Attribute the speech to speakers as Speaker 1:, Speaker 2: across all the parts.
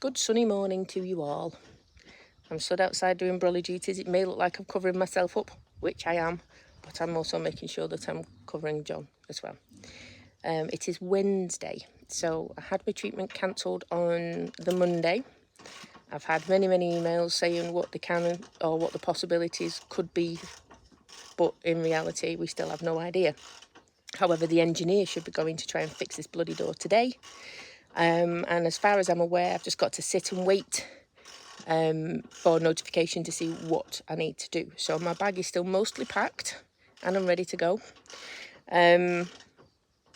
Speaker 1: Good sunny morning to you all. I'm stood outside doing brolly duties. It may look like I'm covering myself up, which I am, but I'm also making sure that I'm covering John as well. It is Wednesday, so I had my treatment cancelled on the Monday. I've had many emails saying what they can or what the possibilities could be, but in reality we still have no idea. However, the engineer should be going to try and fix this bloody door today. And as far as I'm aware, I've just got to sit and wait for notification to see what I need to do. So my bag is still mostly packed and I'm ready to go. I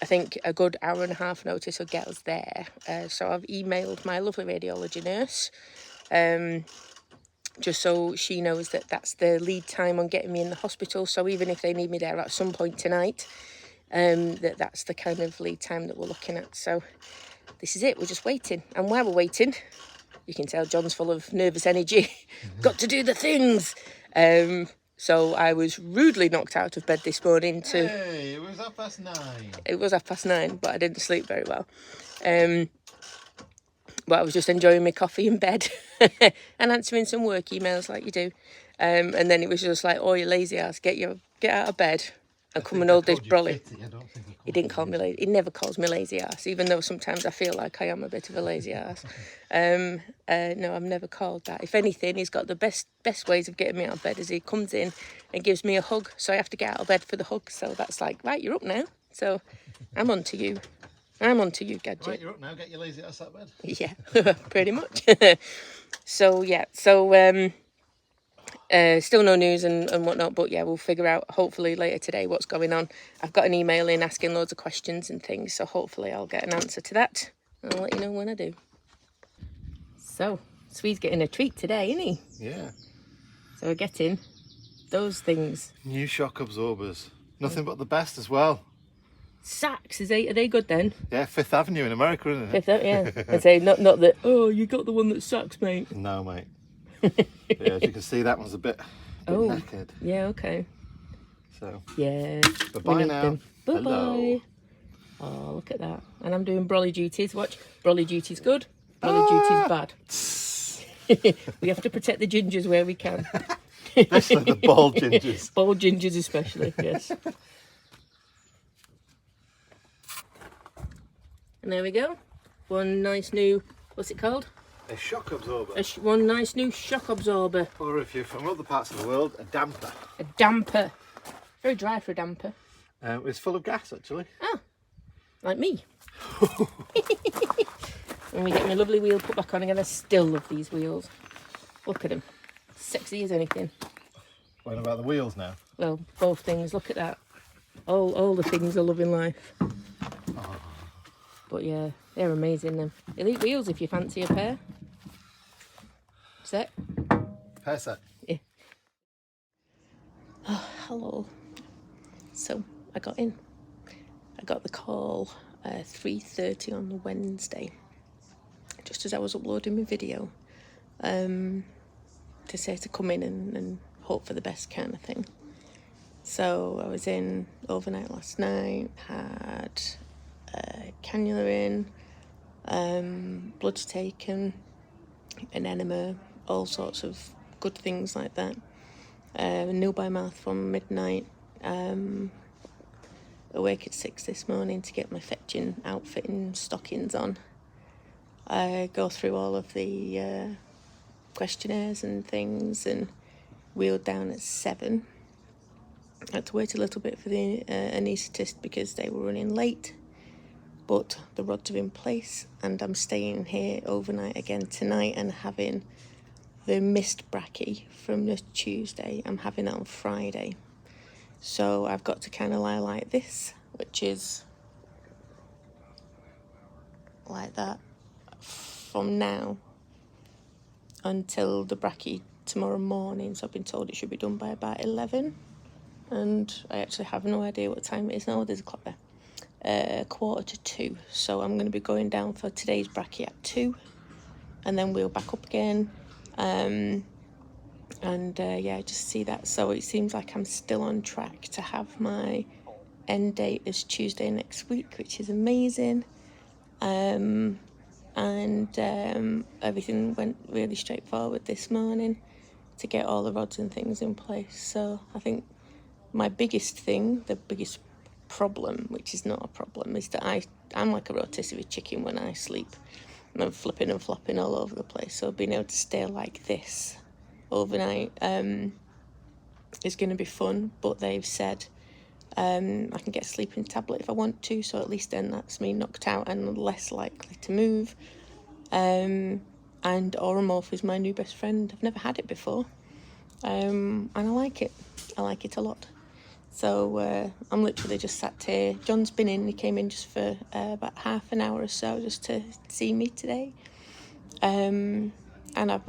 Speaker 1: think a good hour and a half notice will get us there. So I've emailed my lovely radiology nurse, just so she knows that that's the lead time on getting me in the hospital. So even if they need me there at some point tonight, that's the kind of lead time that we're looking at. So this is it, we're just waiting. And while we're waiting, you can tell John's full of nervous energy. Got to do the things. So I was rudely knocked out of bed this morning to...
Speaker 2: Hey, it was 9:30.
Speaker 1: It was 9:30, but I didn't sleep very well. But I was just enjoying my coffee in bed and answering some work emails like you do. And then it was just like, oh, you lazy ass, get out of bed and come and hold this brolly. He didn't call me lazy. He never calls me lazy ass, even though sometimes I feel like I am a bit of a lazy ass. No, I've never called that. If anything, he's got the best ways of getting me out of bed as he comes in and gives me a hug. So I have to get out of bed for the hug. So that's like, right, you're up now. So I'm on to you. I'm on to you, Gadget.
Speaker 2: Right, you're up now. Get your lazy ass out of bed.
Speaker 1: Yeah, pretty much. So, yeah. So, still no news and whatnot, but yeah, we'll figure out hopefully later today what's going on. I've got an email in asking loads of questions and things, so hopefully I'll get an answer to that. I'll let you know when I do. So, Swee's getting a treat today, isn't he?
Speaker 2: Yeah.
Speaker 1: So we're getting those things.
Speaker 2: New shock absorbers. Nothing but the best as well.
Speaker 1: Sacks, are they good then?
Speaker 2: Yeah, Fifth Avenue in America, isn't it?
Speaker 1: Fifth, yeah. I'd say not that, oh, you got the one that sucks, mate.
Speaker 2: No, mate. Yeah, as you can see, that one's a bit knackered.
Speaker 1: Yeah, okay.
Speaker 2: So,
Speaker 1: yeah.
Speaker 2: Bye-bye now.
Speaker 1: Bye-bye.
Speaker 2: Hello.
Speaker 1: Oh, look at that. And I'm doing brolly duties. Watch. Brolly duties good. Brolly duties bad. We have to protect the gingers where we can.
Speaker 2: Especially the bald gingers.
Speaker 1: Bald gingers especially, yes. And there we go. One nice new, what's it called?
Speaker 2: A shock absorber.
Speaker 1: One nice new shock absorber.
Speaker 2: Or if you're from other parts of the world, a damper.
Speaker 1: A damper. Very dry for a damper.
Speaker 2: It's full of gas, actually.
Speaker 1: Oh, like me. And we get my lovely wheel put back on again. I still love these wheels. Look at them. Sexy as anything.
Speaker 2: What about the wheels now?
Speaker 1: Well, both things. Look at that. All the things I love in life.
Speaker 2: Oh.
Speaker 1: But yeah, they're amazing them. Elite wheels if you fancy a pair. Set?
Speaker 2: Pair set.
Speaker 1: Yeah. Oh, hello. So I got in. I got the call 3:30 on the Wednesday, just as I was uploading my video, to say to come in and hope for the best kind of thing. So I was in overnight last night, had cannula in, bloods taken, an enema, all sorts of good things like that. Nil by mouth from midnight. Awake at 6 this morning to get my fetching outfit and stockings on. I go through all of the questionnaires and things and wheeled down at 7. I had to wait a little bit for the anaesthetist because they were running late, but the rods are in place and I'm staying here overnight again tonight and having the missed brachy from the Tuesday. I'm having that on Friday. So I've got to kind of lie like this, which is like that from now until the brachy tomorrow morning. So I've been told it should be done by about 11. And I actually have no idea what time it is now. There's a clock there. 1:45. So I'm going to be going down for today's brachy at 2. And then we'll back up again. Yeah, just see that. So it seems like I'm still on track to have my end date as Tuesday next week, which is amazing. And and everything went really straightforward this morning to get all the rods and things in place. So I think my biggest thing, the biggest problem, which is not a problem, is that I'm like a rotisserie chicken when I sleep. I'm flipping and flopping all over the place. So being able to stay like this overnight is going to be fun. But they've said I can get a sleeping tablet if I want to, so at least then that's me knocked out and less likely to move. And Oromorph is my new best friend. I've never had it before, and I like it. I like it a lot. So I'm literally just sat here. John's been in. He came in just for about half an hour or so just to see me today. And I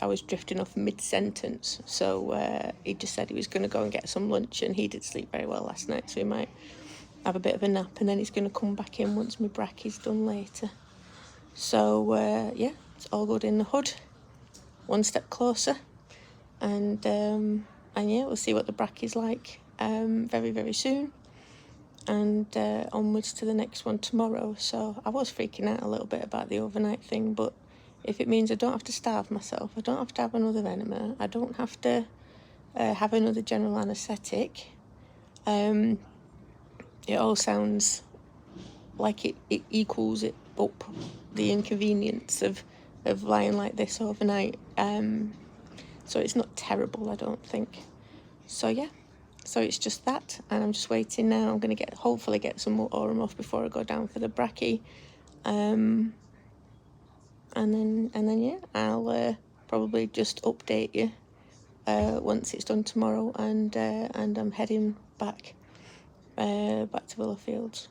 Speaker 1: was drifting off mid-sentence. So he just said he was going to go and get some lunch, and he did sleep very well last night, so he might have a bit of a nap, and then he's going to come back in once my brachy's done later. So yeah, it's all good in the hood. One step closer. And yeah, we'll see what the brachy's like very, very soon. And onwards to the next one tomorrow. So I was freaking out a little bit about the overnight thing, but if it means I don't have to starve myself, I don't have to have another enema, I don't have to have another general anaesthetic, it all sounds like it equals it up, the inconvenience of lying like this overnight. So it's not terrible, I don't think. So yeah, so it's just that, and I'm just waiting now. I'm going to hopefully get some more Oromorph before I go down for the brachy. And then yeah, I'll probably just update you once it's done tomorrow, and I'm heading back to Villafields.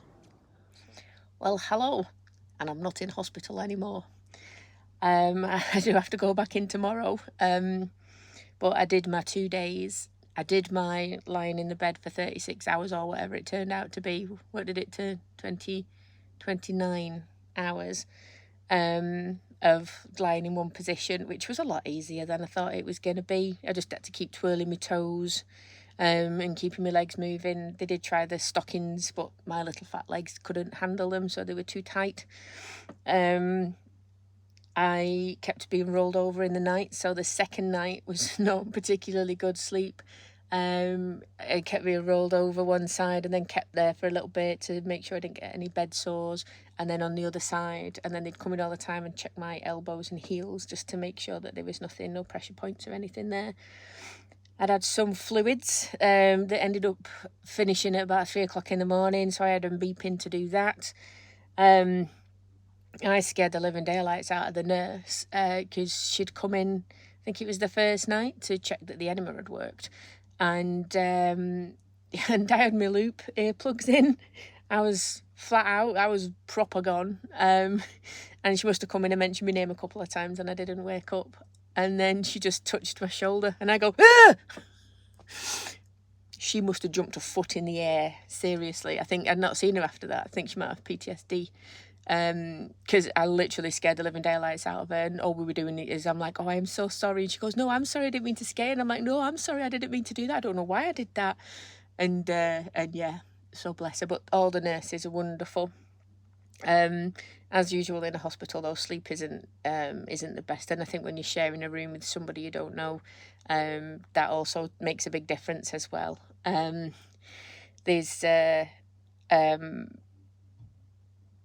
Speaker 1: Well, hello, and I'm not in hospital anymore. I do have to go back in tomorrow, but I did my 2 days. I did my lying in the bed for 36 hours or whatever it turned out to be. What did it turn? 29 hours of lying in one position, which was a lot easier than I thought it was going to be. I just had to keep twirling my toes and keeping my legs moving. They did try the stockings, but my little fat legs couldn't handle them, so they were too tight. I kept being rolled over in the night, so the second night was not particularly good sleep. I kept being rolled over one side and then kept there for a little bit to make sure I didn't get any bed sores, and then on the other side, and then they'd come in all the time and check my elbows and heels just to make sure that there was nothing, no pressure points or anything there. I'd had some fluids that ended up finishing at about 3 o'clock in the morning, so I had them beeping to do that. I scared the living daylights out of the nurse because she'd come in, I think it was the first night, to check that the enema had worked. And I had my loop earplugs in. I was flat out. I was proper gone. And she must have come in and mentioned my name a couple of times, and I didn't wake up. And then she just touched my shoulder, and I go, ah! She must have jumped a foot in the air. Seriously, I think I'd not seen her after that. I think she might have PTSD. Because I literally scared the living daylights out of her, and all we were doing is I'm like, oh, I'm so sorry, and she goes, no, I'm sorry, I didn't mean to scare. And I'm like, no, I'm sorry, I didn't mean to do that, I don't know why I did that. And yeah, so bless her. But all the nurses are wonderful. As usual in a hospital though, sleep isn't the best, and I think when you're sharing a room with somebody you don't know, that also makes a big difference as well. There's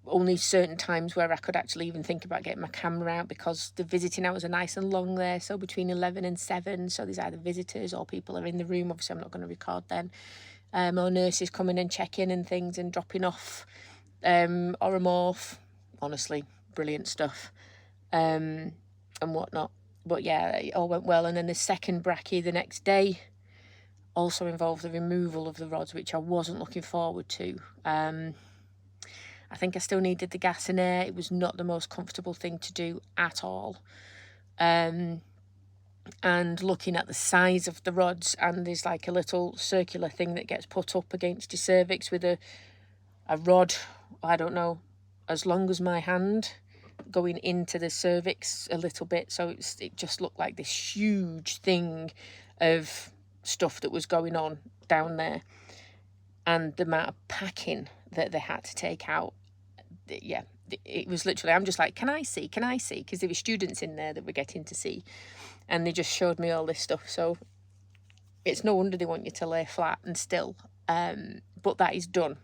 Speaker 1: only certain times where I could actually even think about getting my camera out, because the visiting hours are nice and long there, so between 11 and 7, so there's either visitors or people are in the room. Obviously I'm not going to record then, or nurses coming and checking and things and dropping off Oromorph. Honestly, brilliant stuff, and whatnot. But yeah, it all went well. And then the second brachy the next day also involved the removal of the rods, which I wasn't looking forward to. I think I still needed the gas and air. It was not the most comfortable thing to do at all. And looking at the size of the rods, and there's like a little circular thing that gets put up against your cervix with a rod, I don't know, as long as my hand, going into the cervix a little bit. So it just looked like this huge thing of stuff that was going on down there. And the amount of packing that they had to take out, yeah, it was literally, I'm just like, can I see, because there were students in there that were getting to see, and they just showed me all this stuff. So it's no wonder they want you to lay flat and still, but that is done,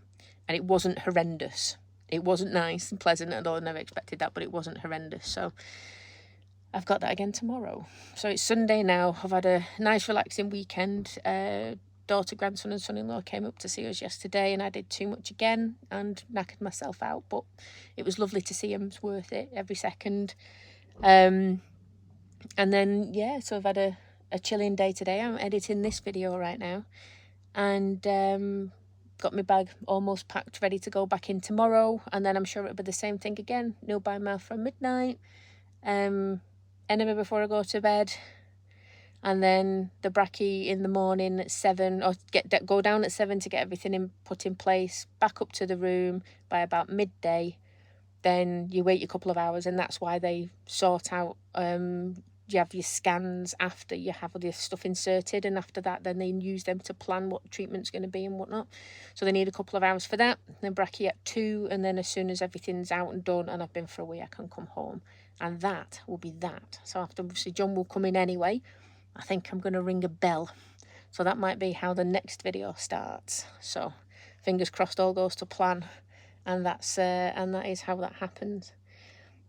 Speaker 1: and it wasn't horrendous. It wasn't nice and pleasant, although I never expected that, but it wasn't horrendous. So I've got that again tomorrow. So it's Sunday now. I've had a nice relaxing weekend. Daughter, grandson and son-in-law came up to see us yesterday, and I did too much again and knackered myself out, but it was lovely to see them. It's worth it, every second. And then, yeah, so I've had a chilling day today. I'm editing this video right now, and got my bag almost packed, ready to go back in tomorrow, and then I'm sure it'll be the same thing again. No bye mouth from midnight, enema before I go to bed, and then the brachy in the morning at 7, or go down at 7 to get everything put in place, back up to the room by about midday. Then you wait a couple of hours, and that's why they sort out, you have your scans after you have all this stuff inserted, and after that then they use them to plan what treatment's going to be and whatnot. So they need a couple of hours for that. Then brachy at 2, and then as soon as everything's out and done and I've been for a week, I can come home, and that will be that. So after, obviously John will come in anyway. I think I'm going to ring a bell, so that might be how the next video starts. So fingers crossed all goes to plan, and that is how that happens.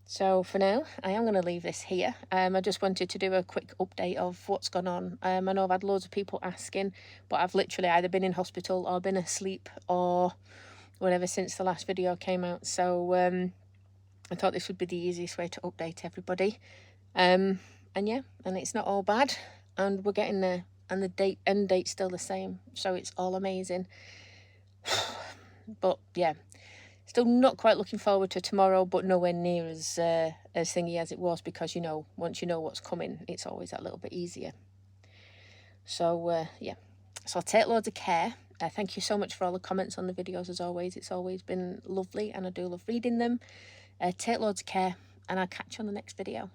Speaker 1: So for now, I am going to leave this here. I just wanted to do a quick update of what's gone on. I know I've had loads of people asking, but I've literally either been in hospital or been asleep or whatever since the last video came out. So I thought this would be the easiest way to update everybody. And yeah, and it's not all bad, and we're getting there, and the end date's still the same, so it's all amazing. But yeah, still not quite looking forward to tomorrow, but nowhere near as thingy as it was, because you know, once you know what's coming, it's always that little bit easier. So yeah, so I'll take loads of care. Thank you so much for all the comments on the videos, as always. It's always been lovely, and I do love reading them. Take loads of care, and I'll catch you on the next video.